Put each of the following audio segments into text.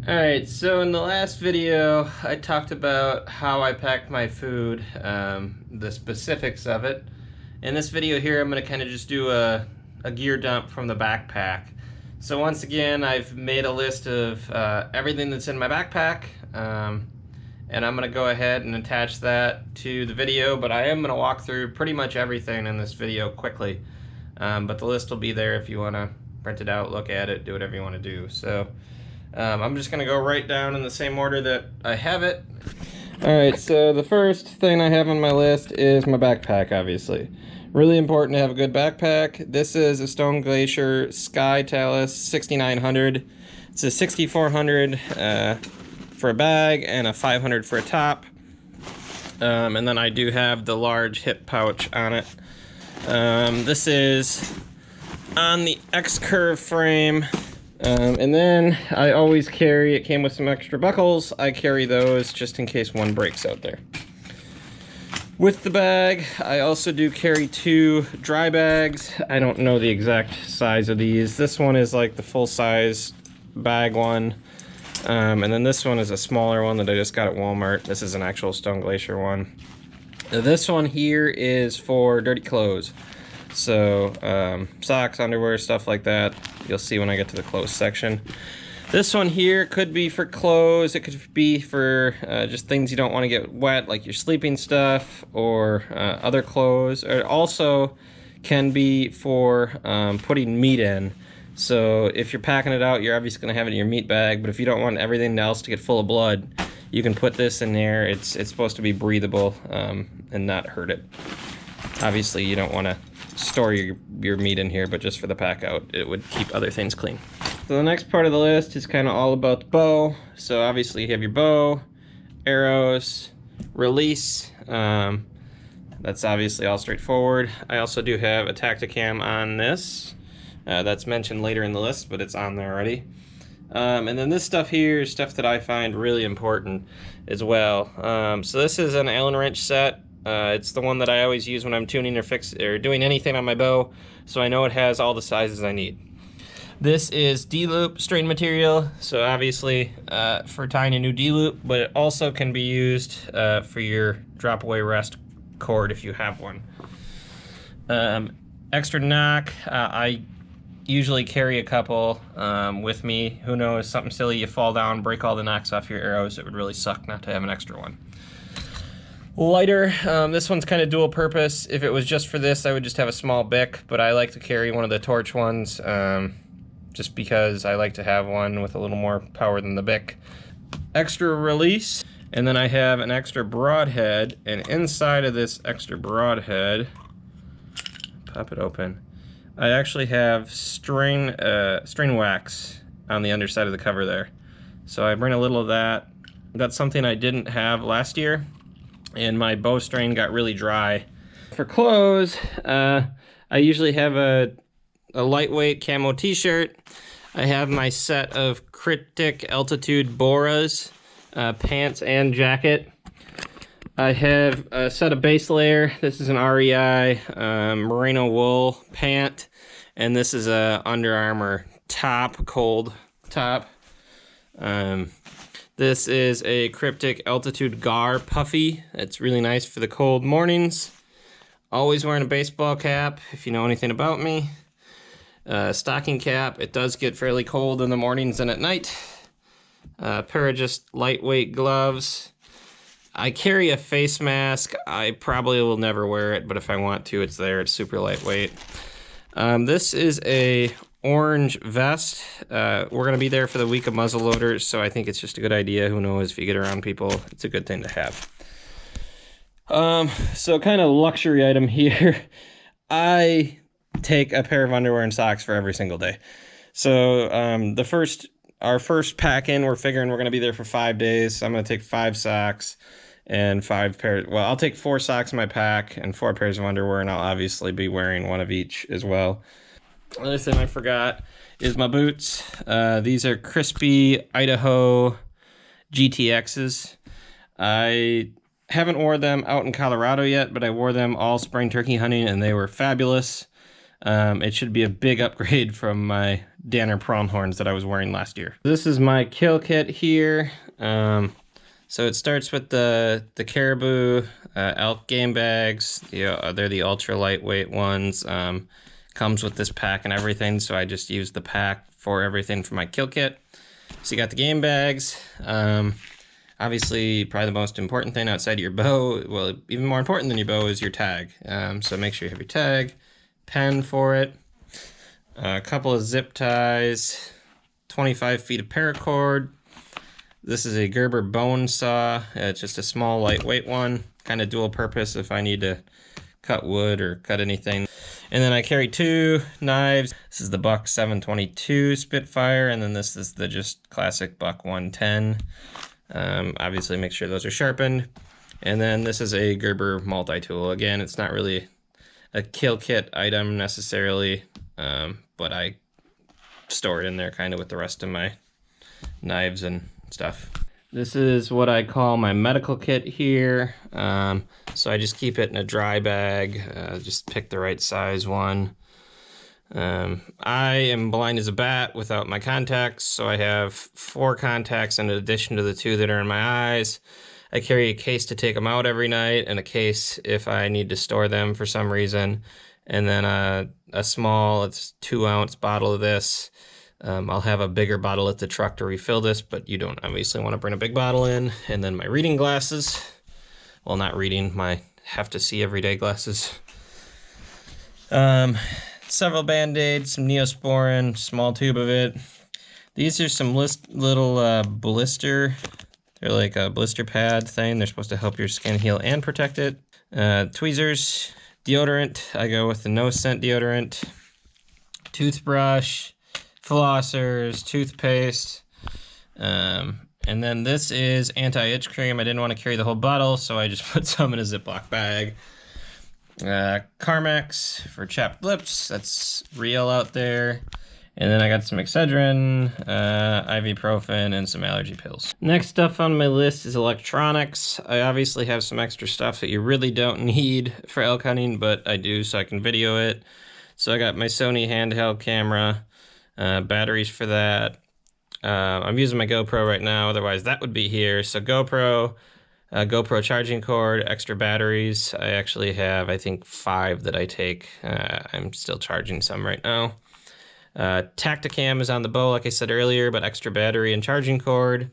Alright, so in the last video, I talked about how I packed my food, the specifics of it. In this video here, I'm going to kind of just do a gear dump from the backpack. So once again, I've made a list of everything that's in my backpack, and I'm going to go ahead and attach that to the video, but I am going to walk through pretty much everything in this video quickly. But the list will be there if you want to print it out, look at it, do whatever you want to do. So I'm just going to go right down in the same order that I have it. Alright, so the first thing I have on my list is my backpack, obviously. Really important to have a good backpack. This is a Stone Glacier Sky Talus 6900. It's a 6400 for a bag and a 500 for a top. And then I do have the large hip pouch on it. This is on the X-Curve frame. And then I always carry, it came with some extra buckles, I carry those just in case one breaks out there. With the bag, I also do carry 2 dry bags. I don't know the exact size of these. This one is like the full size bag one. And then this one is a smaller one that I just got at Walmart. This is an actual Stone Glacier one. Now this one here is for dirty clothes. So socks, underwear, stuff like that. You'll see when I get to the clothes section. This one here could be for clothes. It could be for just things you don't want to get wet, like your sleeping stuff or other clothes. Or it also can be for putting meat in. So if you're packing it out, you're obviously going to have it in your meat bag. But if you don't want everything else to get full of blood, you can put this in there. It's supposed to be breathable and not hurt it. Obviously, you don't want to store your meat in here, but just for the pack out, it would keep other things clean. So the next part of the list is kind of all about the bow. So obviously you have your bow, arrows, release. That's obviously all straightforward. I also do have a Tacticam on this. That's mentioned later in the list, but it's on there already. And then this stuff here is stuff that I find really important as well. So this is an Allen wrench set. It's the one that I always use when I'm tuning or doing anything on my bow, so I know it has all the sizes I need. This is D-loop strain material, so obviously for tying a new D-loop, but it also can be used for your drop-away rest cord if you have one. Extra knock, I usually carry a couple with me. Who knows, something silly, you fall down, break all the knocks off your arrows. It would really suck not to have an extra one. Lighter, this one's kind of dual purpose. If it was just for this, I would just have a small Bic, but I like to carry one of the torch ones just because I like to have one with a little more power than the Bic. Extra release, and then I have an extra broadhead, and inside of this extra broadhead, pop it open, I actually have string wax on the underside of the cover there. So I bring a little of that. That's something I didn't have last year, and my bowstring got really dry. For clothes, I usually have a lightweight camo t-shirt. I have my set of Critic Altitude Boras, pants and jacket. I have a set of base layer. This is an REI merino wool pant, and this is a Under Armour top, cold top. This is a Cryptic Altitude Gar puffy. It's really nice for the cold mornings. Always wearing a baseball cap, if you know anything about me. Stocking cap. It does get fairly cold in the mornings and at night. A pair of just lightweight gloves. I carry a face mask. I probably will never wear it, but if I want to, it's there. It's super lightweight. This is a orange vest. We're going to be there for the week of muzzleloaders, so I think it's just a good idea. Who knows, if you get around people, it's a good thing to have. So kind of luxury item here. I take a pair of underwear and socks for every single day. So our first pack in, we're figuring we're going to be there for 5 days. So I'm going to take 5 socks and 5 pairs. Well, I'll take 4 socks in my pack and 4 pairs of underwear, and I'll obviously be wearing one of each as well. Another thing I forgot is my boots. These are crispy Idaho GTXs. I haven't wore them out in Colorado yet, but I wore them all spring turkey hunting, and they were fabulous. It should be a big upgrade from my Danner pronghorns that I was wearing last year. This is my kill kit here. So it starts with the Caribou Elk game bags. They're the ultra lightweight ones. Comes with this pack and everything, so I just use the pack for everything for my kill kit. So you got the game bags. Obviously, probably the most important thing outside of your bow, well, even more important than your bow, is your tag. So make sure you have your tag, pen for it, a couple of zip ties, 25 feet of paracord. This is a Gerber bone saw. It's just a small, lightweight one, kind of dual purpose if I need to cut wood or cut anything. And then I carry 2 knives. This is the Buck 722 Spitfire, and then this is the just classic Buck 110. Obviously make sure those are sharpened. And then this is a Gerber multi-tool. Again, it's not really a kill kit item necessarily, but I store it in there kind of with the rest of my knives and stuff. This is what I call my medical kit here. So I just keep it in a dry bag, just pick the right size one. I am blind as a bat without my contacts, so I have 4 contacts in addition to the 2 that are in my eyes. I carry a case to take them out every night, and a case if I need to store them for some reason. And then a small, it's 2-ounce bottle of this. I'll have a bigger bottle at the truck to refill this, but you don't obviously want to bring a big bottle in. And then my reading glasses. Well, not reading, my have to see everyday glasses. Several Band-Aids, some Neosporin, small tube of it. These are some little blister. They're like a blister pad thing. They're supposed to help your skin heal and protect it. Tweezers, deodorant. I go with the no scent deodorant. Toothbrush, flossers, toothpaste. And then this is anti-itch cream. I didn't want to carry the whole bottle, so I just put some in a Ziploc bag. Carmex for chapped lips, that's real out there. And then I got some Excedrin, ibuprofen, and some allergy pills. Next stuff on my list is electronics. I obviously have some extra stuff that you really don't need for elk hunting, but I do so I can video it. So I got my Sony handheld camera, batteries for that. I'm using my GoPro right now, otherwise that would be here. So GoPro charging cord, extra batteries. I actually have, I think, 5 that I take. I'm still charging some right now. Tacticam is on the bow, like I said earlier, but extra battery and charging cord.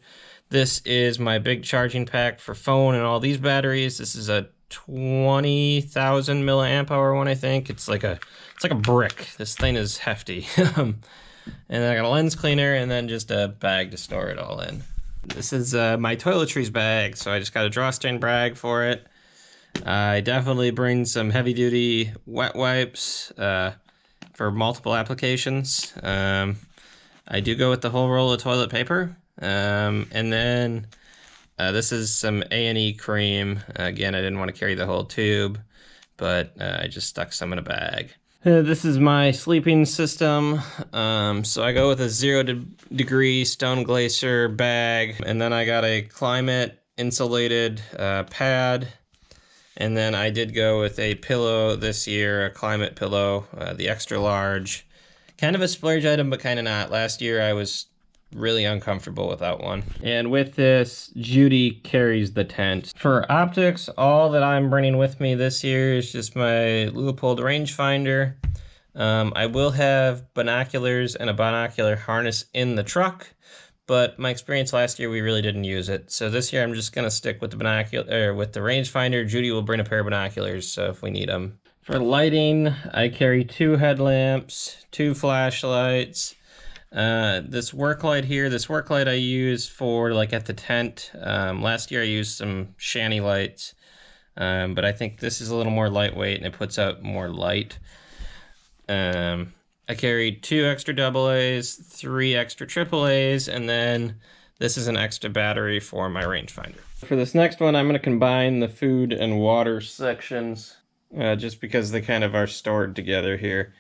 This is my big charging pack for phone and all these batteries. This is a 20,000 milliamp hour one, I think. It's like a brick. This thing is hefty. And then I got a lens cleaner and then just a bag to store it all in. This is my toiletries bag, so I just got a drawstring bag for it. I definitely bring some heavy-duty wet wipes for multiple applications. I do go with the whole roll of toilet paper. And then this is some A&E cream. Again, I didn't want to carry the whole tube, but I just stuck some in a bag. This is my sleeping system. So I go with a 0-degree Stone Glacier bag, and then I got a climate insulated pad. And then I did go with a pillow this year, a climate pillow, the extra large. Kind of a splurge item, but kind of not. Last year I was really uncomfortable without one. And with this, Judy carries the tent. For optics, all that I'm bringing with me this year is just my Leupold rangefinder. I will have binoculars and a binocular harness in the truck, but my experience last year, we really didn't use it. So this year I'm just gonna stick with the binocular, with the rangefinder. Judy will bring a pair of binoculars, so if we need them. For lighting, I carry 2 headlamps, 2 flashlights. This work light here, I use for like at the tent. Last year I used some shanty lights, but I think this is a little more lightweight and it puts out more light. I carried 2 extra AA's, 3 extra AA's, and then this is an extra battery for my rangefinder. For this next one, I'm going to combine the food and water sections, just because they kind of are stored together here.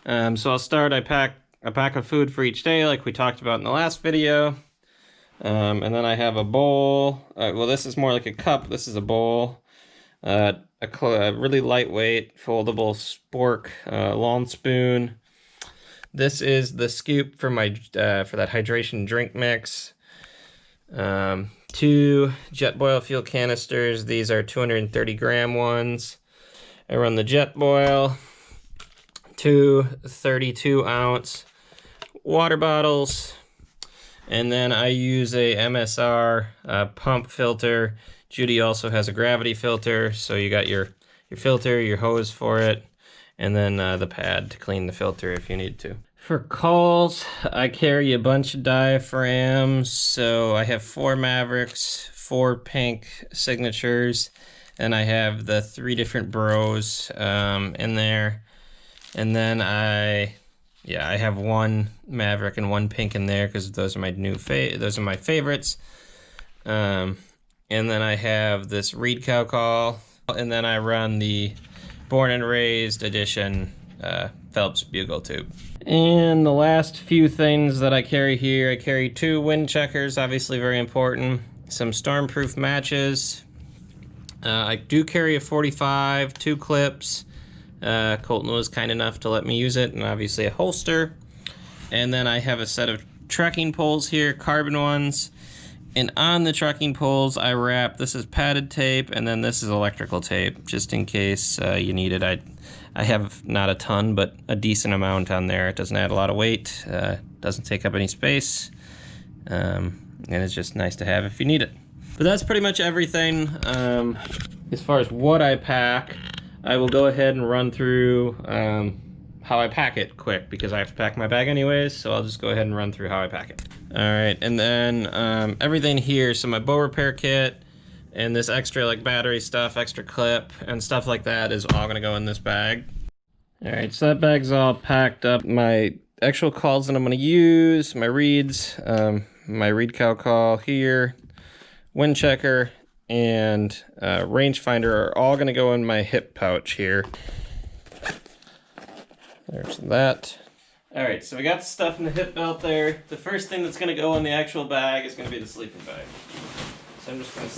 So I'll start, I pack a pack of food for each day, like we talked about in the last video. And then I have a bowl. Well, this is more like a cup. This is a bowl. A really lightweight, foldable spork, lawn spoon. This is the scoop for my for that hydration drink mix. 2 Jetboil fuel canisters. These are 230 gram ones. I run the Jetboil. 2 32 ounce water bottles. And then I use a MSR pump filter. Judy also has a gravity filter, so you got your filter, your hose for it, and then the pad to clean the filter if you need to. For calls, I carry a bunch of diaphragms, so I have 4 Mavericks, 4 pink signatures, and I have the 3 different bros in there. And then I have 1 Maverick and 1 pink in there because those are my those are my favorites. And then I have this Reed Cow call, and then I run the Born and Raised edition Phelps bugle tube. And the last few things that I carry here, I carry 2 wind checkers, obviously very important, some stormproof matches. I do carry a 45, 2 clips. Colton was kind enough to let me use it, and obviously a holster. And then I have a set of trekking poles here, carbon ones. And on the trekking poles, I wrap, this is padded tape, and then this is electrical tape, just in case you need it. I have not a ton, but a decent amount on there. It doesn't add a lot of weight, doesn't take up any space, and it's just nice to have if you need it. But that's pretty much everything. As far as what I pack, I will go ahead and run through how I pack it quick, because I have to pack my bag anyways, so I'll just go ahead and run through how I pack it. Alright, and then everything here, so my bow repair kit, and this extra like battery stuff, extra clip, and stuff like that is all gonna go in this bag. Alright, so that bag's all packed up. My actual calls that I'm gonna use, my reeds, my Reed Cow call here, wind checker, and rangefinder are all gonna go in my hip pouch here. There's that. Alright, so we got the stuff in the hip belt there. The first thing that's gonna go in the actual bag is gonna be the sleeping bag. So I'm just gonna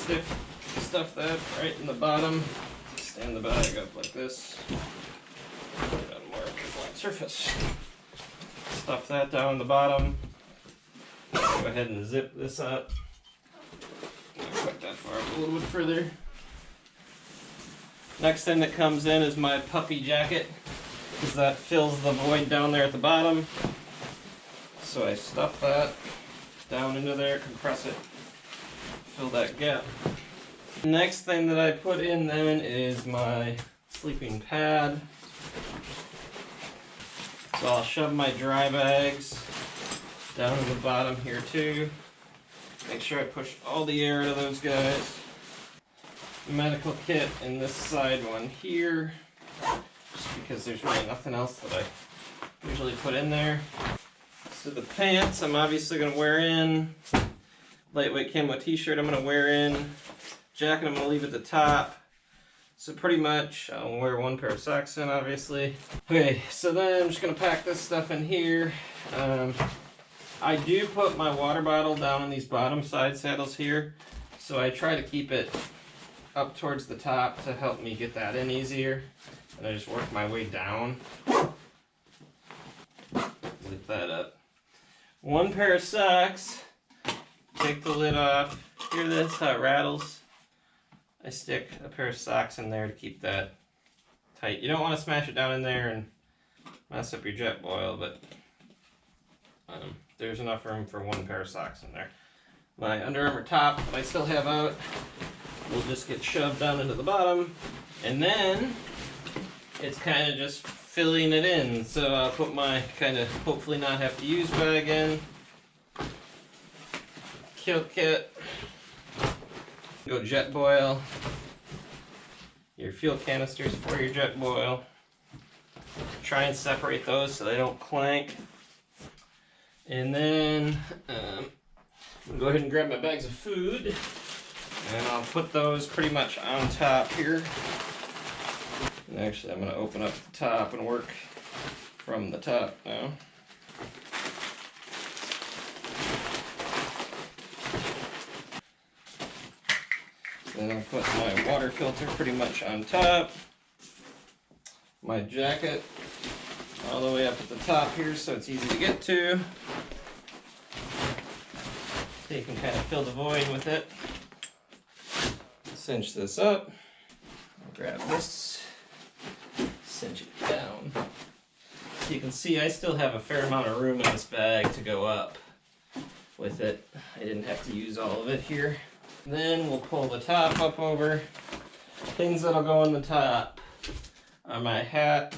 stuff that right in the bottom. Stand the bag up like this. Put it on more of a flat surface. Stuff that down the bottom. Go ahead and zip this up. Not quite that far, but a little bit further. Next thing that comes in is my puffy jacket, because that fills the void down there at the bottom. So I stuff that down into there, compress it, fill that gap. Next thing that I put in then is my sleeping pad. So I'll shove my dry bags down to the bottom here too. Make sure I push all the air out of those guys. Medical kit in this side one here, just because there's really nothing else that I usually put in there. So the pants I'm obviously going to wear in. Lightweight camo t-shirt I'm going to wear in. Jacket I'm going to leave at the top. So pretty much I'll wear 1 pair of socks in, obviously. Okay, so then I'm just going to pack this stuff in here. I do put my water bottle down on these bottom side saddles here, so I try to keep it up towards the top to help me get that in easier. And I just work my way down. Zip that up. 1 pair of socks. Take the lid off. Hear this, how it rattles? I stick a pair of socks in there to keep that tight. You don't want to smash it down in there and mess up your Jetboil, but there's enough room for 1 pair of socks in there. My Under Armour top that I still have out will just get shoved down into the bottom, and then it's kind of just filling it in. So I'll put my kind of hopefully not have to use bag in. Kill kit. Go Jetboil. Your fuel canisters for your Jetboil. Try and separate those so they don't clank. And then I'll go ahead and grab my bags of food, and I'll put those pretty much on top here. And actually I'm going to open up the top and work from the top now. Then I'll put my water filter pretty much on top. My jacket all the way up at the top here so it's easy to get to. So you can kind of fill the void with it. Cinch this up. I'll grab this, cinch it down. So you can see I still have a fair amount of room in this bag to go up with it. I didn't have to use all of it here. Then we'll pull the top up over. Things that'll go on the top are my hat,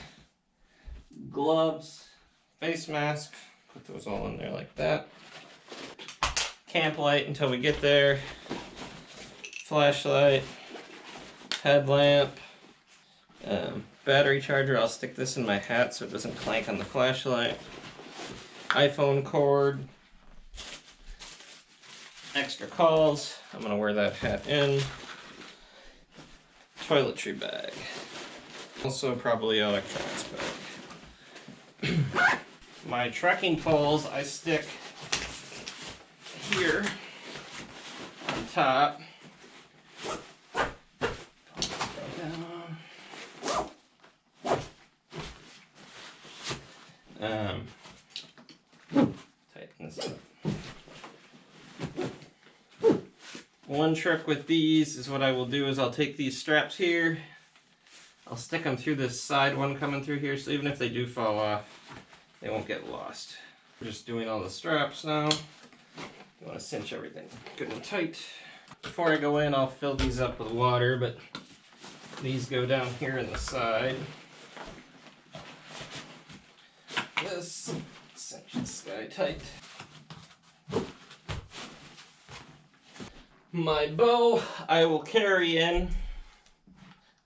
gloves, face mask. Put those all in there like that. Camp light until we get there. Flashlight, headlamp, battery charger. I'll stick this in my hat so it doesn't clank on the flashlight. iPhone cord. Extra calls. I'm gonna wear that hat in. Toiletry bag. Also probably electronics bag. My trekking poles I stick here on top. Tighten this up. One trick with these is what I will do is I'll take these straps here, I'll stick them through this side one coming through here, so even if they do fall off, they won't get lost. We're just doing all the straps now. You want to cinch everything good and tight. Before I go in, I'll fill these up with water, but these go down here in the side. This, cinch this guy tight. My bow I will carry in.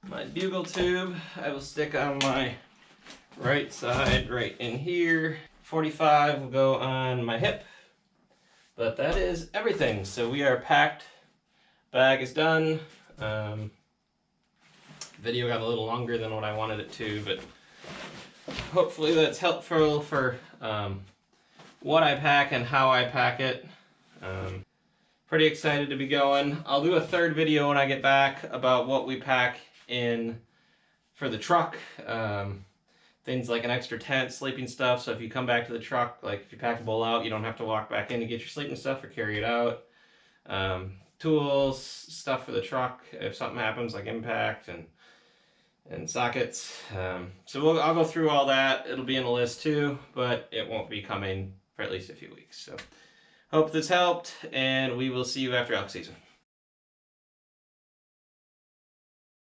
My bugle tube I will stick on my right side right in here. 45 will go on my hip. But that is everything. So we are packed. Bag is done. Video got a little longer than what I wanted it to, but hopefully that's helpful for what I pack and how I pack it. Pretty excited to be going. I'll do a third video when I get back about what we pack in for the truck. Things like an extra tent, sleeping stuff, so if you come back to the truck, like if you pack a bowl out, you don't have to walk back in to get your sleeping stuff or carry it out. Tools, stuff for the truck if something happens, like impact and sockets. So I'll go through all that. It'll be in a list too, but it won't be coming for at least a few weeks. So hope this helped, and we will see you after elk season.